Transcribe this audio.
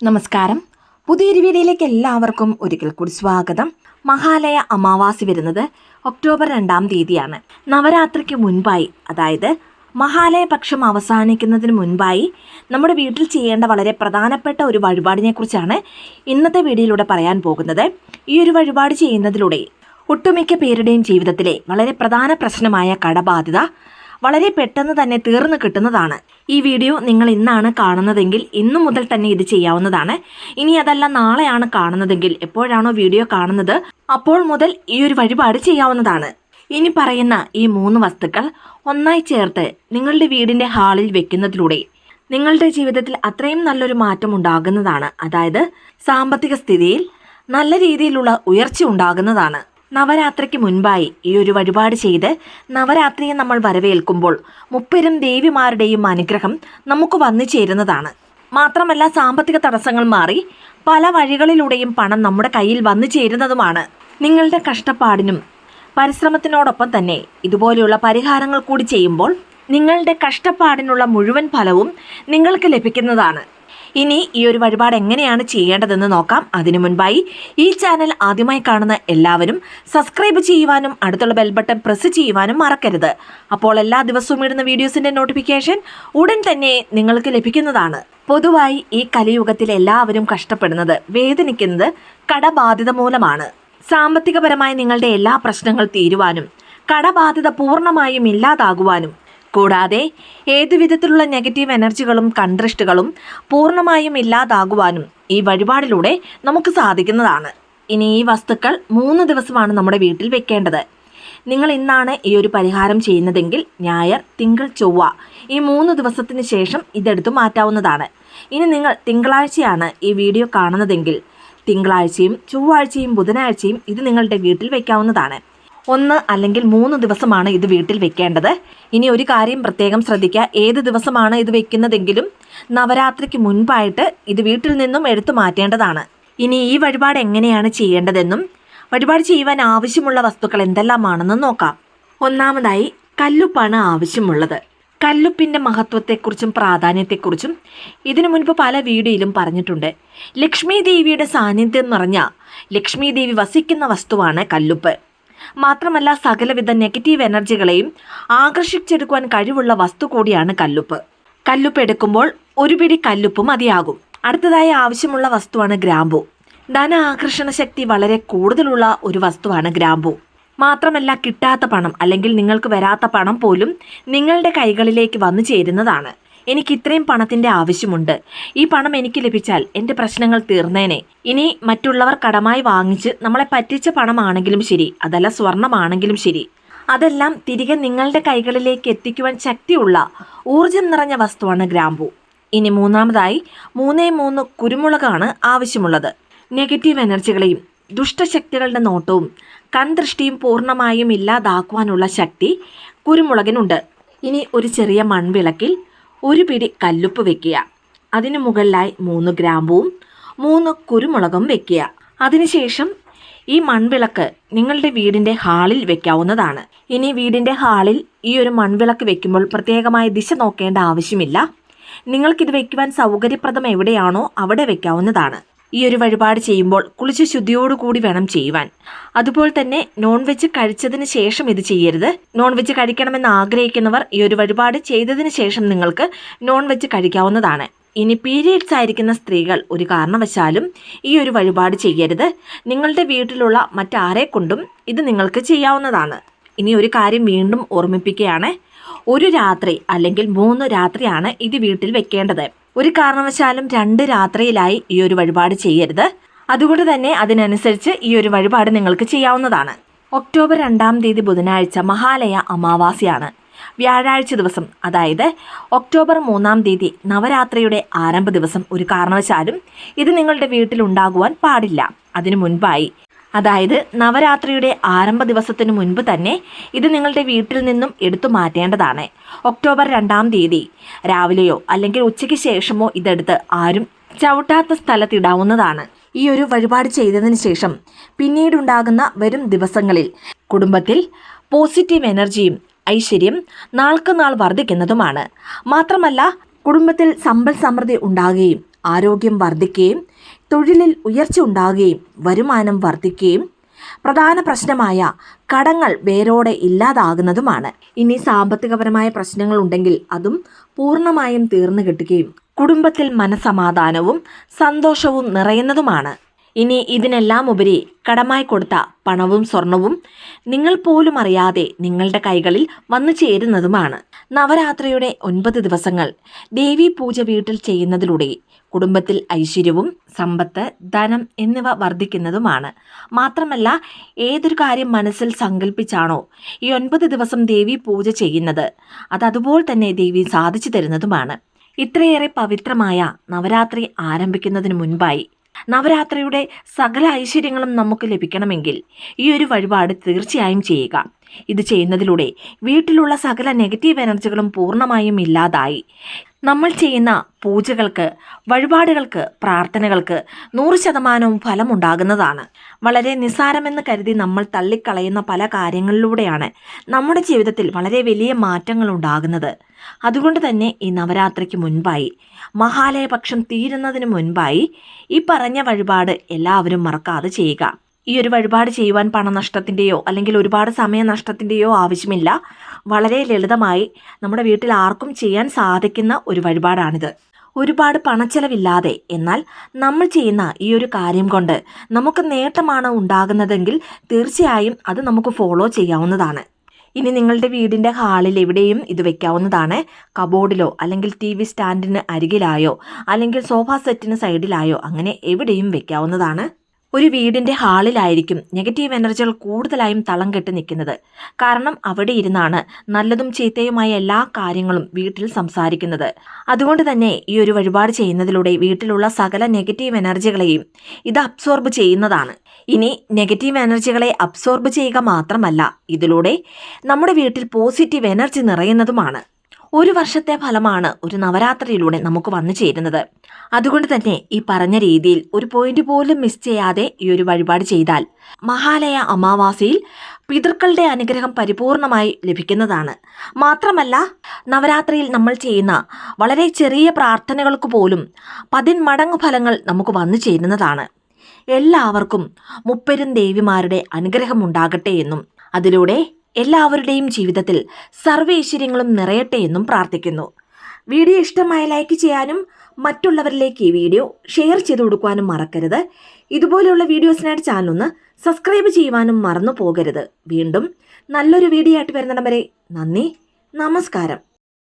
നമസ്കാരം. പുതിയൊരു വീഡിയോയിലേക്ക് എല്ലാവർക്കും ഒരിക്കൽ കൂടി സ്വാഗതം. മഹാലയ അമാവാസി വരുന്നത് ഒക്ടോബർ 2-ാം തീയതിയാണ്. നവരാത്രിക്ക് മുൻപായി, അതായത് മഹാലയ പക്ഷം അവസാനിക്കുന്നതിന് മുൻപായി നമ്മുടെ വീട്ടിൽ ചെയ്യേണ്ട വളരെ പ്രധാനപ്പെട്ട ഒരു വഴിപാടിനെ കുറിച്ചാണ് ഇന്നത്തെ വീഡിയോയിലൂടെ പറയാൻ പോകുന്നത്. ഈ ഒരു വഴിപാട് ചെയ്യുന്നതിലൂടെ ഒട്ടുമിക്ക പേരുടെയും ജീവിതത്തിലെ വളരെ പ്രധാന പ്രശ്നമായ കടബാധ്യത വളരെ പെട്ടെന്ന് തന്നെ തീർന്നു കിട്ടുന്നതാണ്. ഈ വീഡിയോ നിങ്ങൾ ഇന്നാണ് കാണുന്നതെങ്കിൽ ഇന്നു മുതൽ തന്നെ ഇത് ചെയ്യാവുന്നതാണ്. ഇനി അതല്ല നാളെയാണ് കാണുന്നതെങ്കിൽ എപ്പോഴാണോ വീഡിയോ കാണുന്നത് അപ്പോൾ മുതൽ ഈ ഒരു വഴിപാട് ചെയ്യാവുന്നതാണ്. ഇനി പറയുന്ന ഈ 3 വസ്തുക്കൾ ഒന്നായി ചേർത്ത് നിങ്ങളുടെ വീടിന്റെ ഹാളിൽ വെക്കുന്നതിലൂടെ നിങ്ങളുടെ ജീവിതത്തിൽ അത്രയും നല്ലൊരു മാറ്റം ഉണ്ടാകുന്നതാണ്. അതായത് സാമ്പത്തിക സ്ഥിതിയിൽ നല്ല രീതിയിലുള്ള ഉയർച്ച ഉണ്ടാകുന്നതാണ്. നവരാത്രിക്ക് മുൻപായി ഈ ഒരു വഴിപാട് ചെയ്ത് നവരാത്രിയെ നമ്മൾ വരവേൽക്കുമ്പോൾ മുപ്പരും ദേവിമാരുടെയും അനുഗ്രഹം നമുക്ക് വന്നു ചേരുന്നതാണ്. മാത്രമല്ല സാമ്പത്തിക തടസ്സങ്ങൾ മാറി പല വഴികളിലൂടെയും പണം നമ്മുടെ കയ്യിൽ വന്നു ചേരുന്നതുമാണ്. നിങ്ങളുടെ കഷ്ടപ്പാടിനും പരിശ്രമത്തിനോടൊപ്പം തന്നെ ഇതുപോലെയുള്ള പരിഹാരങ്ങൾ കൂടി ചെയ്യുമ്പോൾ നിങ്ങളുടെ കഷ്ടപ്പാടിനുള്ള മുഴുവൻ ഫലവും നിങ്ങൾക്ക് ലഭിക്കുന്നതാണ്. ഇനി ഈ ഒരു വഴിപാട് എങ്ങനെയാണ് ചെയ്യേണ്ടതെന്ന് നോക്കാം. അതിനു മുൻപായി ഈ ചാനൽ ആദ്യമായി കാണുന്ന എല്ലാവരും സബ്സ്ക്രൈബ് ചെയ്യുവാനും അടുത്തുള്ള ബെൽ ബട്ടൺ പ്രസ് ചെയ്യുവാനും മറക്കരുത്. അപ്പോൾ എല്ലാ ദിവസവും ഇടുന്ന വീഡിയോസിന്റെ നോട്ടിഫിക്കേഷൻ ഉടൻ തന്നെ നിങ്ങൾക്ക് ലഭിക്കുന്നതാണ്. പൊതുവായി ഈ കലിയുഗത്തിൽ എല്ലാവരും കഷ്ടപ്പെടുന്നത്, വേദനിക്കുന്നത് കടബാധ്യത മൂലമാണ്. സാമ്പത്തികപരമായി നിങ്ങളുടെ എല്ലാ പ്രശ്നങ്ങൾ തീരുവാനും കടബാധ്യത പൂർണ്ണമായും ഇല്ലാതാകുവാനും കൂടാതെ ഏതുവിധത്തിലുള്ള നെഗറ്റീവ് എനർജികളും കൺദൃഷ്ടികളും പൂർണ്ണമായും ഇല്ലാതാകുവാനും ഈ വഴിപാടിലൂടെ നമുക്ക് സാധിക്കുന്നതാണ്. ഇനി ഈ വസ്തുക്കൾ 3 ദിവസമാണ് നമ്മുടെ വീട്ടിൽ വെക്കേണ്ടത്. നിങ്ങൾ ഇന്നാണ് ഈ ഒരു പരിഹാരം ചെയ്യുന്നതെങ്കിൽ ഞായർ, തിങ്കൾ, ചൊവ്വ ഈ 3 ദിവസത്തിന് ശേഷം ഇതെടുത്തു മാറ്റാവുന്നതാണ്. ഇനി നിങ്ങൾ തിങ്കളാഴ്ചയാണ് ഈ വീഡിയോ കാണുന്നതെങ്കിൽ തിങ്കളാഴ്ചയും ചൊവ്വാഴ്ചയും ബുധനാഴ്ചയും ഇത് നിങ്ങളുടെ വീട്ടിൽ വെക്കാവുന്നതാണ്. 1 അല്ലെങ്കിൽ 3 ദിവസമാണ് ഇത് വീട്ടിൽ വെക്കേണ്ടത്. ഇനി ഒരു കാര്യം പ്രത്യേകം ശ്രദ്ധിക്കുക. ഏത് ദിവസമാണ് ഇത് വെക്കുന്നതെങ്കിലും നവരാത്രിക്ക് മുൻപായിട്ട് ഇത് വീട്ടിൽ നിന്നും എടുത്തു മാറ്റേണ്ടതാണ്. ഇനി ഈ വഴിപാട് എങ്ങനെയാണ് ചെയ്യേണ്ടതെന്നും വഴിപാട് ചെയ്യുവാൻ ആവശ്യമുള്ള വസ്തുക്കൾ എന്തെല്ലാമാണെന്നും നോക്കാം. ഒന്നാമതായി കല്ലുപ്പാണ് ആവശ്യമുള്ളത്. കല്ലുപ്പിൻ്റെ മഹത്വത്തെക്കുറിച്ചും പ്രാധാന്യത്തെക്കുറിച്ചും ഇതിനു മുൻപ് പല വീഡിയോയിലും പറഞ്ഞിട്ടുണ്ട്. ലക്ഷ്മി ദേവിയുടെ സാന്നിധ്യം നിറഞ്ഞ ലക്ഷ്മി ദേവി വസിക്കുന്ന വസ്തുവാണ് കല്ലുപ്പ്. മാത്രമല്ല സകലവിധ നെഗറ്റീവ് എനർജികളെയും ആകർഷിച്ചെടുക്കുവാൻ കഴിവുള്ള വസ്തു കൂടിയാണ് കല്ലുപ്പ്. കല്ലുപ്പ് എടുക്കുമ്പോൾ ഒരു പിടി കല്ലുപ്പ് മതിയാകും. അടുത്തതായി ആവശ്യമുള്ള വസ്തുവാണ് ഗ്രാമ്പു. ധന ആകർഷണ ശക്തി വളരെ കൂടുതലുള്ള ഒരു വസ്തുവാണ് ഗ്രാമ്പു. മാത്രമല്ല കിട്ടാത്ത പണം അല്ലെങ്കിൽ നിങ്ങൾക്ക് വരാത്ത പണം പോലും നിങ്ങളുടെ കൈകളിലേക്ക് വന്നു ചേരുന്നതാണ്. എനിക്ക് ഇത്രയും പണത്തിൻ്റെ ആവശ്യമുണ്ട്, ഈ പണം എനിക്ക് ലഭിച്ചാൽ എൻ്റെ പ്രശ്നങ്ങൾ തീർന്നേനെ. ഇനി മറ്റുള്ളവർ കടമായി വാങ്ങിച്ച് നമ്മളെ പറ്റിച്ച പണമാണെങ്കിലും ശരി, അതല്ല സ്വർണമാണെങ്കിലും ശരി, അതെല്ലാം തിരികെ നിങ്ങളുടെ കൈകളിലേക്ക് എത്തിക്കുവാൻ ശക്തിയുള്ള ഊർജം നിറഞ്ഞ വസ്തുവാണ് ഗ്രാമ്പു. ഇനി മൂന്നാമതായി 3 കുരുമുളകാണ് ആവശ്യമുള്ളത്. നെഗറ്റീവ് എനർജികളെയും ദുഷ്ടശക്തികളുടെ നോട്ടവും കൺദൃഷ്ടിയും പൂർണ്ണമായും ഇല്ലാതാക്കുവാനുള്ള ശക്തി കുരുമുളകിനുണ്ട്. ഇനി ഒരു ചെറിയ മൺവിളക്കിൽ ഒരു പിടി കല്ലുപ്പ് വെക്കുക. അതിനു മുകളിലായി 3 ഗ്രാമ്പുവും 3 കുരുമുളകും വെക്കുക. അതിനുശേഷം ഈ മൺവിളക്ക് നിങ്ങളുടെ വീടിൻ്റെ ഹാളിൽ വെക്കാവുന്നതാണ്. ഇനി വീടിൻ്റെ ഹാളിൽ ഈ ഒരു മൺവിളക്ക് വെക്കുമ്പോൾ പ്രത്യേകമായി ദിശ നോക്കേണ്ട ആവശ്യമില്ല. നിങ്ങൾക്കിത് വെക്കുവാൻ സൗകര്യപ്രദം എവിടെയാണോ അവിടെ വെക്കാവുന്നതാണ്. ഈ ഒരു വഴിപാട് ചെയ്യുമ്പോൾ കുളിച്ച് ശുദ്ധിയോടുകൂടി വേണം ചെയ്യുവാൻ. അതുപോലെ തന്നെ നോൺ വെജ് കഴിച്ചതിന് ശേഷം ഇത് ചെയ്യരുത്. നോൺ വെജ് കഴിക്കണമെന്ന് ആഗ്രഹിക്കുന്നവർ ഈ ഒരു വഴിപാട് ചെയ്തതിന് ശേഷം നിങ്ങൾക്ക് നോൺ വെജ് കഴിക്കാവുന്നതാണ്. ഇനി പീരിയഡ്സ് ആയിരിക്കുന്ന സ്ത്രീകൾ ഒരു കാരണവശാലും ഈ ഒരു വഴിപാട് ചെയ്യരുത്. നിങ്ങളുടെ വീട്ടിലുള്ള മറ്റാരെ കൊണ്ടും ഇത് നിങ്ങൾക്ക് ചെയ്യാവുന്നതാണ്. ഇനി ഒരു കാര്യം വീണ്ടും ഓർമ്മിപ്പിക്കുകയാണ്. 1 രാത്രി അല്ലെങ്കിൽ 3 രാത്രിയാണ് ഇത് വീട്ടിൽ വെക്കേണ്ടത്. ഒരു കാരണവശാലും 2 രാത്രിയിലായി ഈ ഒരു വഴിപാട് ചെയ്യരുത്. അതുകൊണ്ട് തന്നെ അതിനനുസരിച്ച് ഈ ഒരു വഴിപാട് നിങ്ങൾക്ക് ചെയ്യാവുന്നതാണ്. ഒക്ടോബർ 2-ാം തീയതി ബുധനാഴ്ച മഹാലയ അമാവാസിയാണ്. വ്യാഴാഴ്ച ദിവസം, അതായത് ഒക്ടോബർ 3-ാം തീയതി നവരാത്രിയുടെ ആരംഭ ദിവസം ഒരു കാരണവശാലും ഇത് നിങ്ങളുടെ വീട്ടിൽ ഉണ്ടാകുവാൻ പാടില്ല. അതിനു മുൻപായി, അതായത് നവരാത്രിയുടെ ആരംഭ ദിവസത്തിനു മുൻപ് തന്നെ ഇത് നിങ്ങളുടെ വീട്ടിൽ നിന്നും എടുത്തു മാറ്റേണ്ടതാണ്. ഒക്ടോബർ 2-ാം തീയതി രാവിലെയോ അല്ലെങ്കിൽ ഉച്ചയ്ക്ക് ശേഷമോ ഇതെടുത്ത് ആരും ചവിട്ടാത്ത സ്ഥലത്തിടാവുന്നതാണ്. ഈ ഒരു വഴിപാട് ചെയ്തതിന് ശേഷം പിന്നീടുണ്ടാകുന്ന വരും ദിവസങ്ങളിൽ കുടുംബത്തിൽ പോസിറ്റീവ് എനർജിയും ഐശ്വര്യം നാൾക്ക് നാൾ വർദ്ധിക്കുന്നതുമാണ്. മാത്രമല്ല കുടുംബത്തിൽ സമ്പൽ സമൃദ്ധി ഉണ്ടാകുകയും ആരോഗ്യം വർദ്ധിക്കുകയും തൊഴിലിൽ ഉയർച്ച ഉണ്ടാകുകയും വരുമാനം വർദ്ധിക്കുകയും പ്രധാന പ്രശ്നമായ കടങ്ങൾ വേരോടെ ഇല്ലാതാകുന്നതുമാണ്. ഇനി സാമ്പത്തികപരമായ പ്രശ്നങ്ങൾ ഉണ്ടെങ്കിൽ അതും പൂർണ്ണമായും തീർന്നു കിട്ടുകയും കുടുംബത്തിൽ മനസമാധാനവും സന്തോഷവും നിറയുന്നതുമാണ്. ഇനി ഇതിനെല്ലാം ഉപരി കടമായി കൊടുത്ത പണവും സ്വർണവും നിങ്ങൾ പോലും അറിയാതെ നിങ്ങളുടെ കൈകളിൽ വന്നു ചേരുന്നതുമാണ്. നവരാത്രിയുടെ 9 ദിവസങ്ങൾ ദേവീ പൂജ വീട്ടിൽ ചെയ്യുന്നതിലൂടെ കുടുംബത്തിൽ ഐശ്വര്യവും സമ്പത്ത്, ധനം എന്നിവ വർദ്ധിക്കുന്നതുമാണ്. മാത്രമല്ല, ഏതൊരു കാര്യം മനസ്സിൽ സങ്കല്പിച്ചാണോ ഈ 9 ദിവസം ദേവീ പൂജ ചെയ്യുന്നത്, അതുപോലെ തന്നെ ദേവി സാധിച്ചു തരുന്നതുമാണ്. ഇത്രയേറെ പവിത്രമായ നവരാത്രി ആരംഭിക്കുന്നതിന് മുൻപായി നവരാത്രിയുടെ സകല ഐശ്വര്യങ്ങളും നമുക്ക് ലഭിക്കണമെങ്കിൽ ഈ ഒരു വഴിപാട് തീർച്ചയായും ചെയ്യുക. ഇത് ചെയ്യുന്നതിലൂടെ വീട്ടിലുള്ള സകല നെഗറ്റീവ് എനർജികളും പൂർണ്ണമായും ഇല്ലാതായി നമ്മൾ ചെയ്യുന്ന പൂജകൾക്ക്, വഴിപാടുകൾക്ക്, പ്രാർത്ഥനകൾക്ക് 100% ഫലമുണ്ടാകുന്നതാണ്. വളരെ നിസ്സാരമെന്ന് കരുതി നമ്മൾ തള്ളിക്കളയുന്ന പല കാര്യങ്ങളിലൂടെയാണ് നമ്മുടെ ജീവിതത്തിൽ വളരെ വലിയ മാറ്റങ്ങൾ ഉണ്ടാകുന്നത്. അതുകൊണ്ട് തന്നെ ഈ നവരാത്രിക്ക് മുൻപായി, മഹാലയപക്ഷം തീരുന്നതിന് മുൻപായി ഈ പറഞ്ഞ വഴിപാട് എല്ലാവരും മറക്കാതെ ചെയ്യുക. ഈ ഒരു വഴിപാട് ചെയ്യുവാൻ പണനഷ്ടത്തിൻ്റെയോ അല്ലെങ്കിൽ ഒരുപാട് സമയനഷ്ടത്തിൻ്റെയോ ആവശ്യമില്ല. വളരെ ലളിതമായി നമ്മുടെ വീട്ടിൽ ആർക്കും ചെയ്യാൻ സാധിക്കുന്ന ഒരു വഴിപാടാണിത്. ഒരുപാട് പണച്ചെലവില്ലാതെ, എന്നാൽ നമ്മൾ ചെയ്യുന്ന ഈ ഒരു കാര്യം കൊണ്ട് നമുക്ക് നേട്ടമാണ് ഉണ്ടാകുന്നതെങ്കിൽ തീർച്ചയായും അത് നമുക്ക് ഫോളോ ചെയ്യാവുന്നതാണ്. ഇനി നിങ്ങളുടെ വീടിൻ്റെ ഹാളിൽ എവിടെയും ഇത് വെക്കാവുന്നതാണ്. കബോർഡിലോ അല്ലെങ്കിൽ TV സ്റ്റാൻഡിന് അരികിലായോ അല്ലെങ്കിൽ സോഫ സെറ്റിന് സൈഡിലായോ അങ്ങനെ എവിടെയും വെക്കാവുന്നതാണ്. ഒരു വീടിൻ്റെ ഹാളിലായിരിക്കും നെഗറ്റീവ് എനർജികൾ കൂടുതലായും തളം കെട്ടി നിൽക്കുന്നത്. കാരണം അവിടെ ഇരുന്നാണ് നല്ലതും ചീത്തയുമായ എല്ലാ കാര്യങ്ങളും വീട്ടിൽ സംസാരിക്കുന്നത്. അതുകൊണ്ട് തന്നെ ഈ ഒരു വഴിപാട് ചെയ്യുന്നതിലൂടെ വീട്ടിലുള്ള സകല നെഗറ്റീവ് എനർജികളെയും ഇത് അബ്സോർബ് ചെയ്യുന്നതാണ്. ഇനി നെഗറ്റീവ് എനർജികളെ അബ്സോർബ് ചെയ്യുക മാത്രമല്ല, ഇതിലൂടെ നമ്മുടെ വീട്ടിൽ പോസിറ്റീവ് എനർജി നിറയുന്നതുമാണ്. ഒരു വർഷത്തെ ഫലമാണ് ഒരു നവരാത്രിയിലൂടെ നമുക്ക് വന്നു ചേരുന്നത്. അതുകൊണ്ട് തന്നെ ഈ പറഞ്ഞ രീതിയിൽ ഒരു പോയിന്റ് പോലും മിസ് ചെയ്യാതെ ഈ ഒരു വഴിപാട് ചെയ്താൽ മഹാലയ അമാവാസിയിൽ പിതൃക്കളുടെ അനുഗ്രഹം പരിപൂർണമായി ലഭിക്കുന്നതാണ്. മാത്രമല്ല, നവരാത്രിയിൽ നമ്മൾ ചെയ്യുന്ന വളരെ ചെറിയ പ്രാർത്ഥനകൾക്ക് പോലും 10 മടങ്ങ് ഫലങ്ങൾ നമുക്ക് വന്നു ചേരുന്നതാണ്. എല്ലാവർക്കും മുപ്പരും ദേവിമാരുടെ അനുഗ്രഹം ഉണ്ടാകട്ടെ എന്നും അതിലൂടെ എല്ലാവരുടെയും ജീവിതത്തിൽ സർവ്വൈശ്വര്യങ്ങളും നിറയട്ടെ എന്നും പ്രാർത്ഥിക്കുന്നു. വീഡിയോ ഇഷ്ടമായ ലൈക്ക് ചെയ്യാനും മറ്റുള്ളവരിലേക്ക് ഈ വീഡിയോ ഷെയർ ചെയ്ത് കൊടുക്കുവാനും മറക്കരുത്. ഇതുപോലെയുള്ള വീഡിയോസിനായിട്ട് ചാനൽ ഒന്ന് സബ്സ്ക്രൈബ് ചെയ്യുവാനും മറന്നു പോകരുത്. വീണ്ടും നല്ലൊരു വീഡിയോ ആയിട്ട് വരുന്നിടം വരെ നന്ദി, നമസ്കാരം.